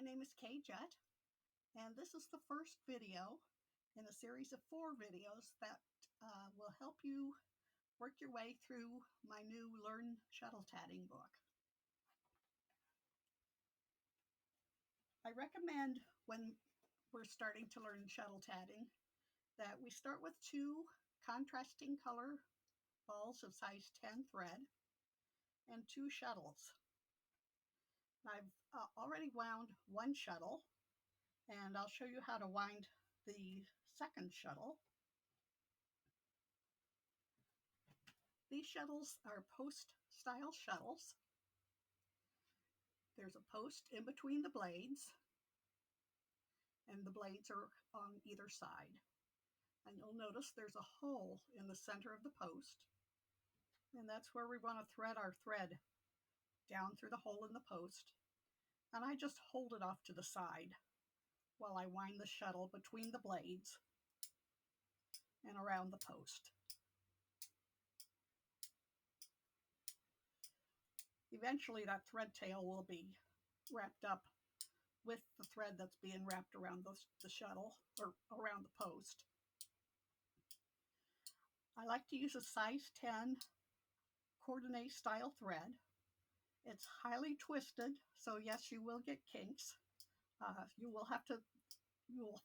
My name is Kay Jett, and this is the first video in a series of 4 videos that will help you work your way through my new Learn Shuttle Tatting book. I recommend when we're starting to learn shuttle tatting that we start with 2 contrasting color balls of size 10 thread and 2 shuttles. I've already wound 1 shuttle, and I'll show you how to wind the second shuttle. These shuttles are post style shuttles. There's a post in between the blades, and the blades are on either side. And you'll notice there's a hole in the center of the post, and that's where we want to thread our thread down through the hole in the post. And I just hold it off to the side while I wind the shuttle between the blades and around the post. Eventually that thread tail will be wrapped up with the thread that's being wrapped around the shuttle or around the post. I like to use a size 10 coordinate style thread. It's highly twisted, so yes, you will get kinks. You will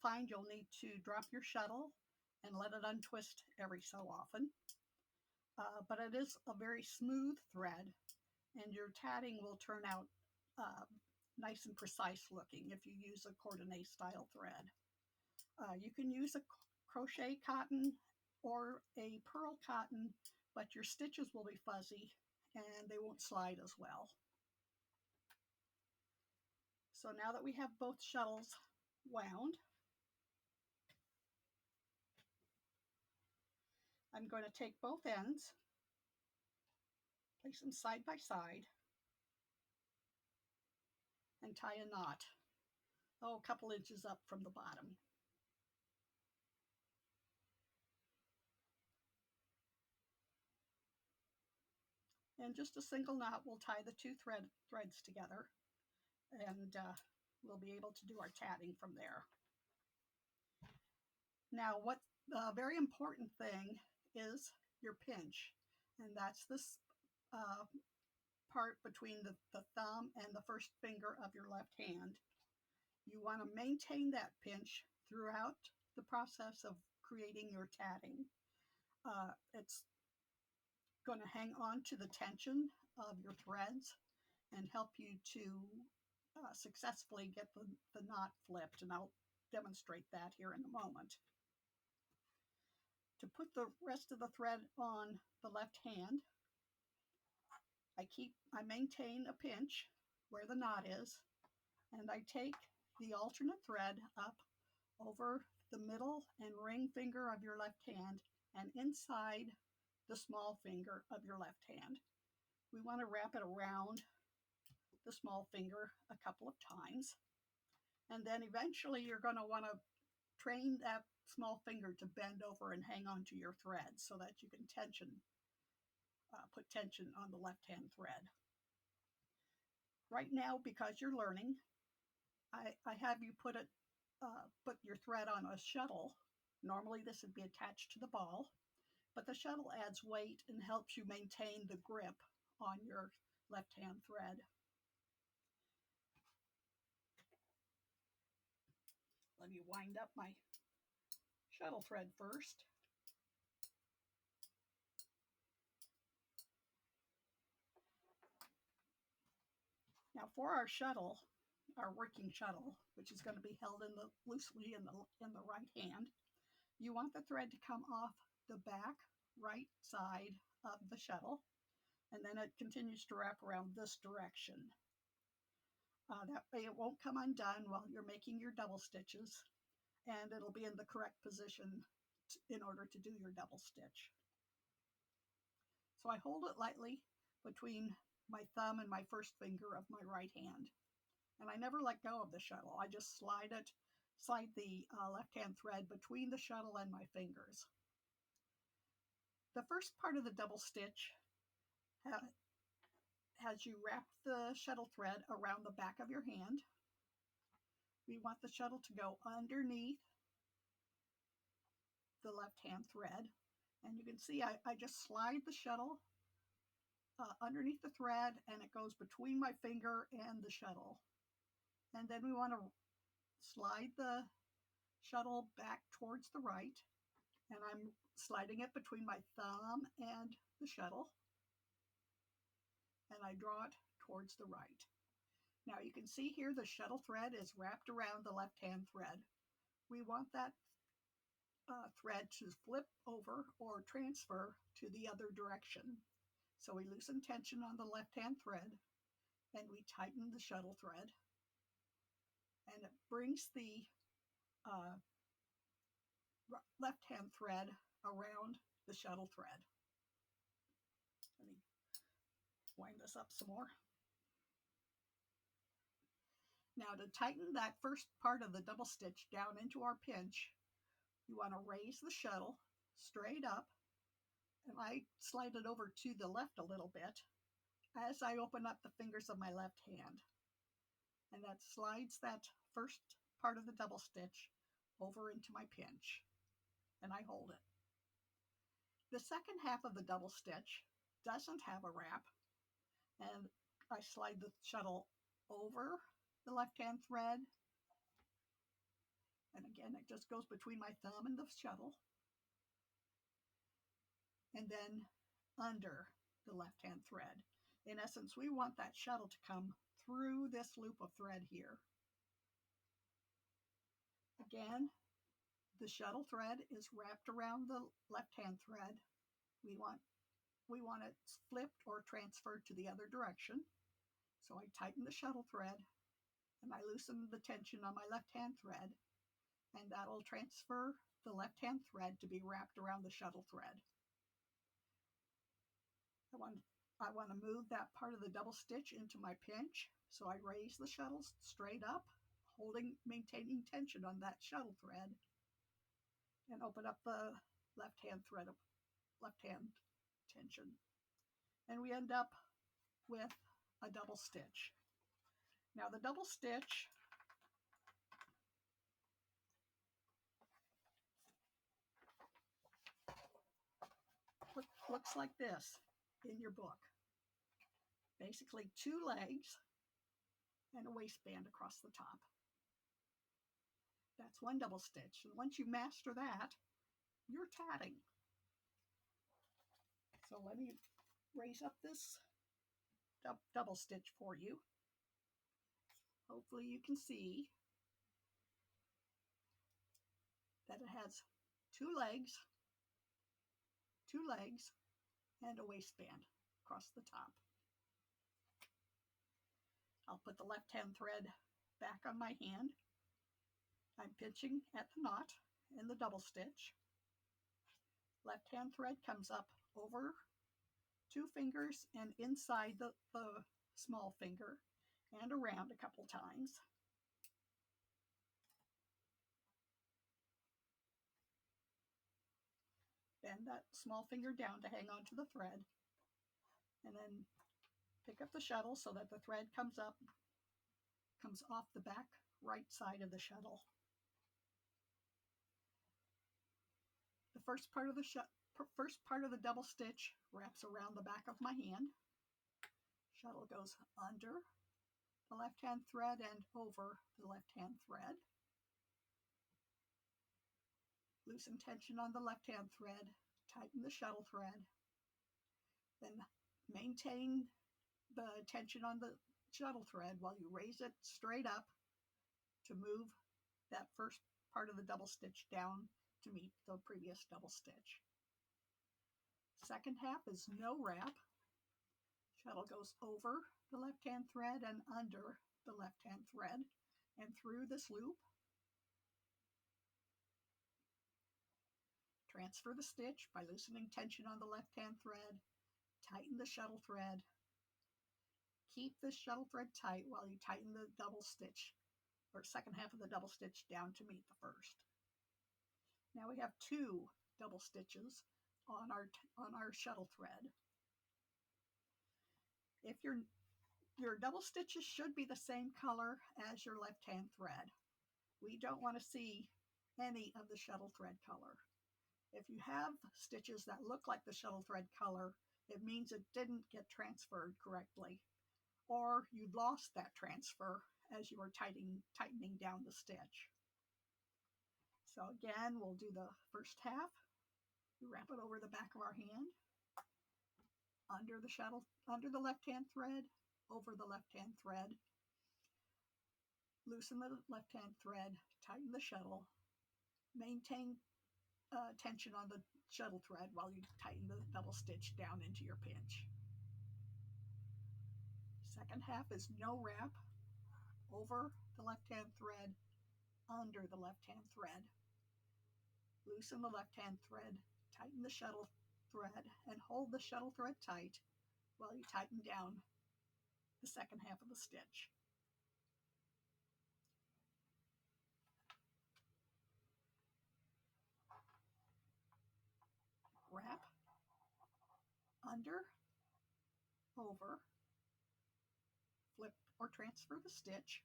find you'll need to drop your shuttle and let it untwist every so often. But it is a very smooth thread, and your tatting will turn out nice and precise looking if you use a coordinate style thread. You can use a crochet cotton or a pearl cotton, but your stitches will be fuzzy and they won't slide as well. So now that we have both shuttles wound, I'm going to take both ends, place them side by side, and tie a knot, a couple inches up from the bottom. And just a single knot will tie the 2 threads together, and we'll be able to do our tatting from there. Now, what the very important thing is your pinch, and that's this part between the thumb and the first finger of your left hand. You want to maintain that pinch throughout the process of creating your tatting. It's going to hang on to the tension of your threads and help you to successfully get the knot flipped, and I'll demonstrate that here in a moment. To put the rest of the thread on the left hand, I maintain a pinch where the knot is, and I take the alternate thread up over the middle and ring finger of your left hand and inside the small finger of your left hand. We want to wrap it around the small finger a couple of times, and then eventually you're going to want to train that small finger to bend over and hang on to your thread so that you can put tension on the left hand thread. Right now, because you're learning, I have you put your thread on a shuttle. Normally this would be attached to the ball, but the shuttle adds weight and helps you maintain the grip on your left hand thread. Let me wind up my shuttle thread first. Now for our shuttle, our working shuttle, which is going to be held loosely in the right hand, you want the thread to come off the back right side of the shuttle, and then it continues to wrap around this direction. That way it won't come undone while you're making your double stitches, and it'll be in the correct position in order to do your double stitch. So I hold it lightly between my thumb and my first finger of my right hand, and I never let go of the shuttle. I just slide the left hand thread between the shuttle and my fingers. The first part of the double stitch has you wrap the shuttle thread around the back of your hand, We want the shuttle to go underneath the left-hand thread. And you can see I just slide the shuttle underneath the thread, and it goes between my finger and the shuttle. And then we want to slide the shuttle back towards the right, and I'm sliding it between my thumb and the shuttle, and I draw it towards the right. Now you can see here the shuttle thread is wrapped around the left-hand thread. We want that thread to flip over or transfer to the other direction. So we loosen tension on the left-hand thread, and we tighten the shuttle thread, and it brings the left-hand thread around the shuttle thread. Let me wind this up some more. Now to tighten that first part of the double stitch down into our pinch, you want to raise the shuttle straight up, and I slide it over to the left a little bit as I open up the fingers of my left hand. And that slides that first part of the double stitch over into my pinch, and I hold it. The second half of the double stitch doesn't have a wrap, and I slide the shuttle over the left-hand thread, and again it just goes between my thumb and the shuttle, and then under the left-hand thread. In essence, we want that shuttle to come through this loop of thread here. Again, the shuttle thread is wrapped around the left-hand thread. We want it flipped or transferred to the other direction. So I tighten the shuttle thread, and I loosen the tension on my left-hand thread, and that'll transfer the left-hand thread to be wrapped around the shuttle thread. I want to move that part of the double stitch into my pinch, so I raise the shuttle straight up, maintaining tension on that shuttle thread, and open up the left-hand tension. And we end up with a double stitch. Now the double stitch looks like this in your book. Basically 2 legs and a waistband across the top. That's one double stitch. And once you master that, you're tatting. So let me raise up this double stitch for you. Hopefully you can see that it has 2 legs, and a waistband across the top. I'll put the left-hand thread back on my hand. I'm pinching at the knot in the double stitch. Left-hand thread comes up over 2 fingers and inside the small finger and around a couple times. Bend that small finger down to hang onto the thread, and then pick up the shuttle so that the thread comes off the back right side of the shuttle. The first part of the double stitch wraps around the back of my hand. Shuttle goes under the left-hand thread and over the left-hand thread. Loosen tension on the left-hand thread, tighten the shuttle thread, then maintain the tension on the shuttle thread while you raise it straight up to move that first part of the double stitch down to meet the previous double stitch. Second half is no wrap. Shuttle goes over the left-hand thread and under the left-hand thread and through this loop. Transfer the stitch by loosening tension on the left-hand thread, tighten the shuttle thread. Keep this shuttle thread tight while you tighten the double stitch, or second half of the double stitch down to meet the first. Now we have 2 double stitches on our shuttle thread. If your double stitches should be the same color as your left-hand thread. We don't want to see any of the shuttle thread color. If you have stitches that look like the shuttle thread color, it means it didn't get transferred correctly, or you lost that transfer as you were tightening down the stitch. So again, we'll do the first half. We wrap it over the back of our hand, under the left-hand thread, over the left-hand thread, loosen the left-hand thread, tighten the shuttle, maintain tension on the shuttle thread while you tighten the double stitch down into your pinch. Second half is no wrap, over the left-hand thread, under the left-hand thread. Loosen the left-hand thread, tighten the shuttle thread, and hold the shuttle thread tight while you tighten down the second half of the stitch. Wrap, under, over, flip or transfer the stitch,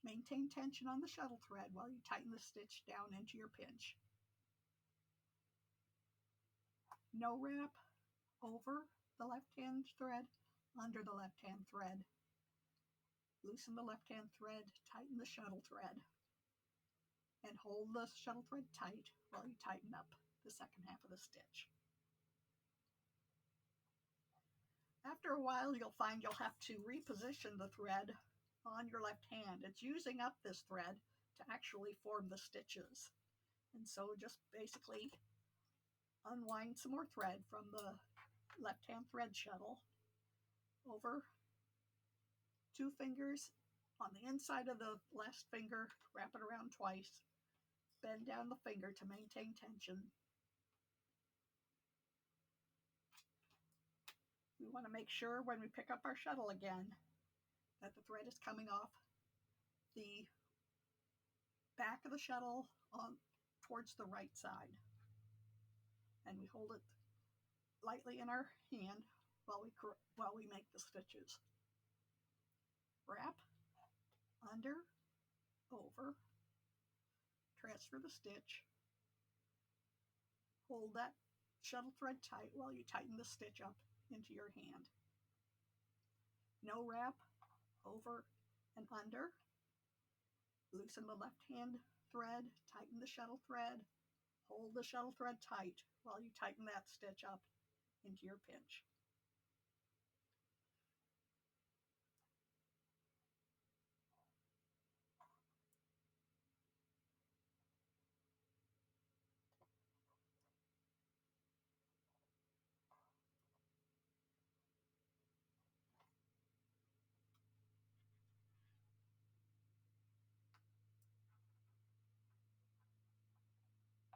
maintain tension on the shuttle thread while you tighten the stitch down into your pinch. No wrap, over the left-hand thread, under the left-hand thread. Loosen the left-hand thread, tighten the shuttle thread, and hold the shuttle thread tight while you tighten up the second half of the stitch. After a while, you'll find you'll have to reposition the thread on your left hand. It's using up this thread to actually form the stitches. And so just basically unwind some more thread from the left-hand thread shuttle over 2 fingers on the inside of the last finger, wrap it around twice, bend down the finger to maintain tension. We want to make sure when we pick up our shuttle again that the thread is coming off the back of the shuttle towards the right side. And we hold it lightly in our hand while we make the stitches. Wrap, under, over, transfer the stitch, hold that shuttle thread tight while you tighten the stitch up into your hand. No wrap, over and under. Loosen the left hand thread, tighten the shuttle thread, hold the shuttle thread tight while you tighten that stitch up into your pinch.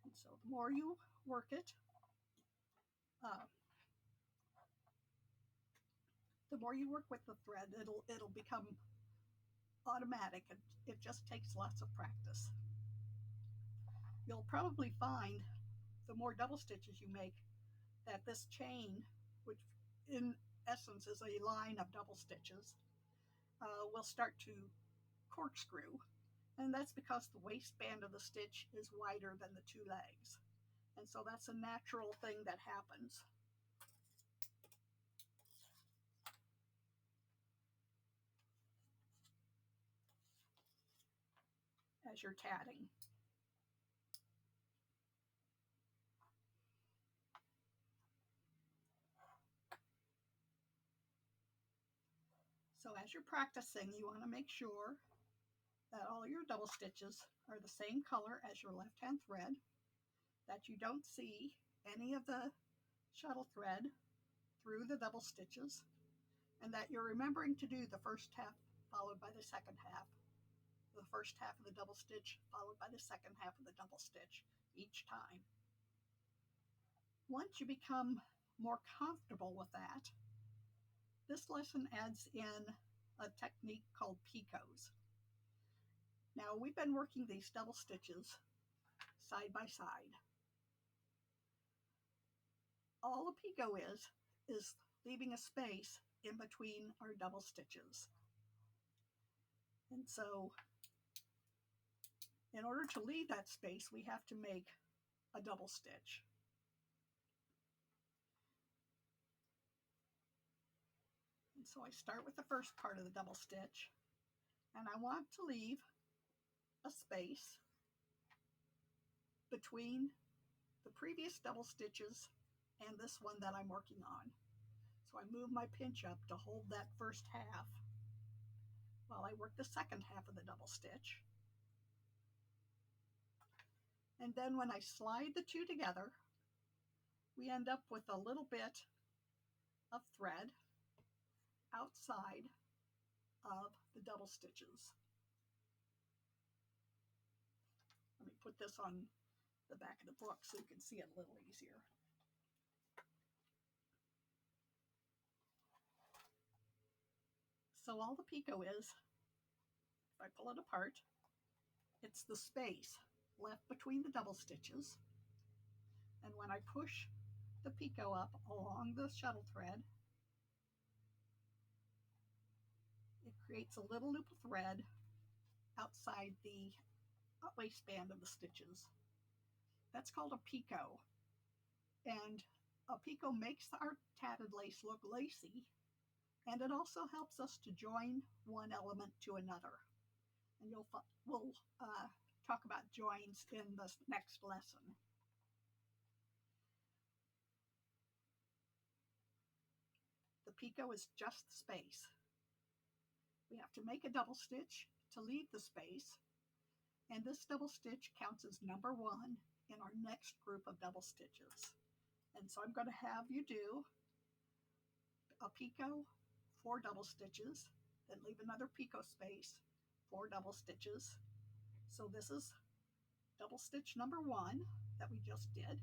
And so the more you work it, the more you work with the thread, it'll become automatic. It just takes lots of practice. You'll probably find the more double stitches you make that this chain, which in essence is a line of double stitches, will start to corkscrew. And that's because the waistband of the stitch is wider than the 2 legs. And so that's a natural thing that happens. As you're tatting. So as you're practicing, you want to make sure that all your double stitches are the same color as your left-hand thread, that you don't see any of the shuttle thread through the double stitches, and that you're remembering to do the first half followed by the second half, the first half of the double stitch followed by the second half of the double stitch each time. Once you become more comfortable with that, this lesson adds in a technique called picots. Now we've been working these double stitches side by side. All a picot is leaving a space in between our double stitches. And so In order to leave that space, we have to make a double stitch. And so I start with the first part of the double stitch, and I want to leave a space between the previous double stitches and this one that I'm working on. So I move my pinch up to hold that first half while I work the second half of the double stitch. And then when I slide the two together, we end up with a little bit of thread outside of the double stitches. Let me put this on the back of the book so you can see it a little easier. So all the picot is, if I pull it apart, it's the space left between the double stitches. And when I push the picot up along the shuttle thread, it creates a little loop of thread outside the waistband of the stitches. That's called a picot. And a picot makes our tatted lace look lacy, and it also helps us to join one element to another. And we'll talk about joins in the next lesson. The picot is just the space. We have to make a double stitch to leave the space, and this double stitch counts as number one in our next group of double stitches. And so I'm going to have you do a picot, 4 double stitches, then leave another picot space, 4 double stitches. So this is double stitch number 1 that we just did.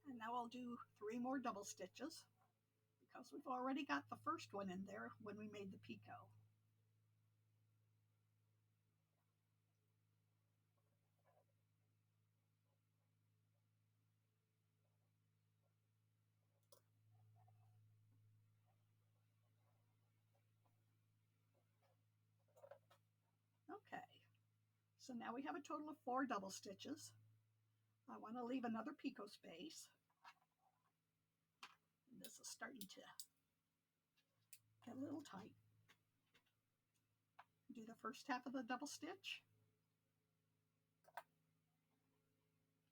And now I'll do 3 more double stitches because we've already got the first one in there when we made the picot. Okay, so now we have a total of 4 double stitches. I want to leave another picot space. And this is starting to get a little tight. Do the first half of the double stitch.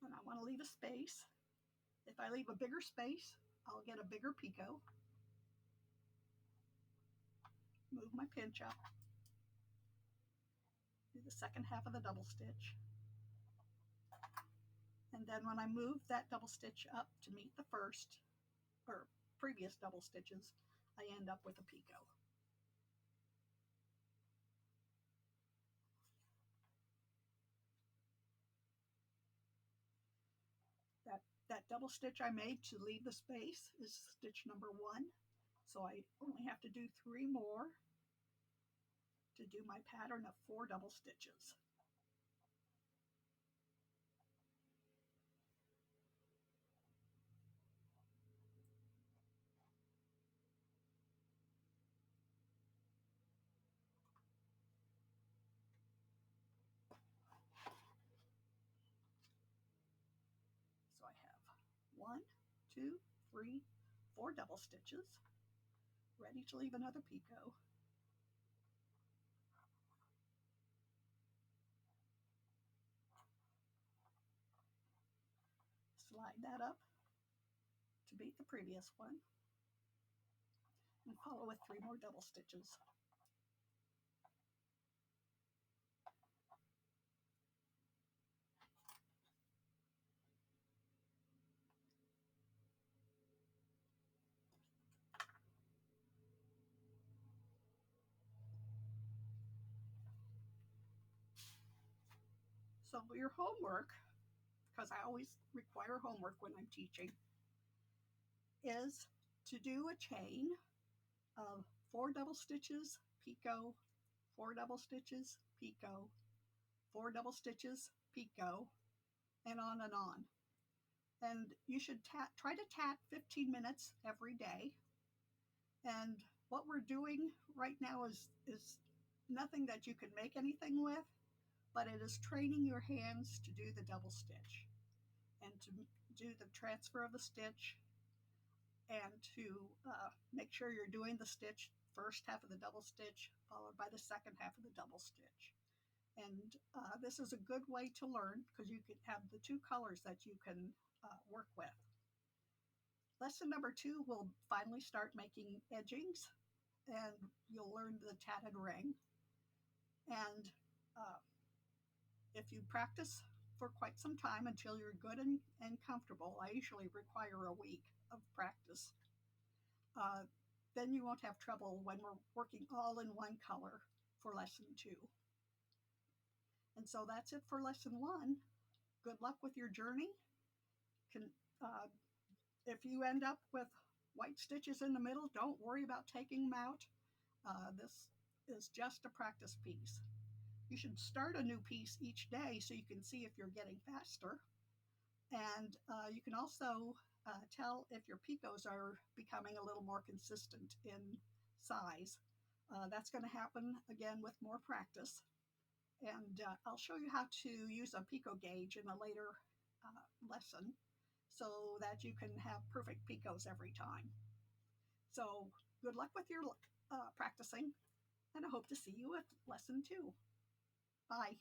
And I want to leave a space. If I leave a bigger space, I'll get a bigger picot. Move my pinch up. Do the second half of the double stitch. And then when I move that double stitch up to meet the first or previous double stitches, I end up with a picot. That double stitch I made to leave the space is stitch number 1. So I only have to do 3 more to do my pattern of 4 double stitches. So I have 1, 2, 3, 4 double stitches, ready to leave another picot. Slide that up to beat the previous one, and follow with 3 more double stitches. So your homework, because I always require homework when I'm teaching, is to do a chain of 4 double stitches, picot, 4 double stitches, picot, 4 double stitches, picot, and on and on. And you should try to tat 15 minutes every day. And what we're doing right now is nothing that you can make anything with, but it is training your hands to do the double stitch and to do the transfer of the stitch, and to make sure you're doing the stitch first half of the double stitch followed by the second half of the double stitch. And this is a good way to learn because you can have the two colors that you can work with. Lesson number 2 will finally start making edgings, and you'll learn the tatted ring. And uh, if you practice for quite some time until you're good and comfortable, I usually require a week of practice, uh, then you won't have trouble when we're working all in one color for lesson 2. And so that's it for lesson 1. Good luck with your journey. Can, uh, if you end up with white stitches in the middle, don't worry about taking them out. This is just a practice piece. You should start a new piece each day so you can see if you're getting faster. And you can also tell if your picots are becoming a little more consistent in size. That's going to happen again with more practice. And I'll show you how to use a picot gauge in a later lesson so that you can have perfect picots every time. So good luck with your practicing, and I hope to see you at lesson 2. Bye.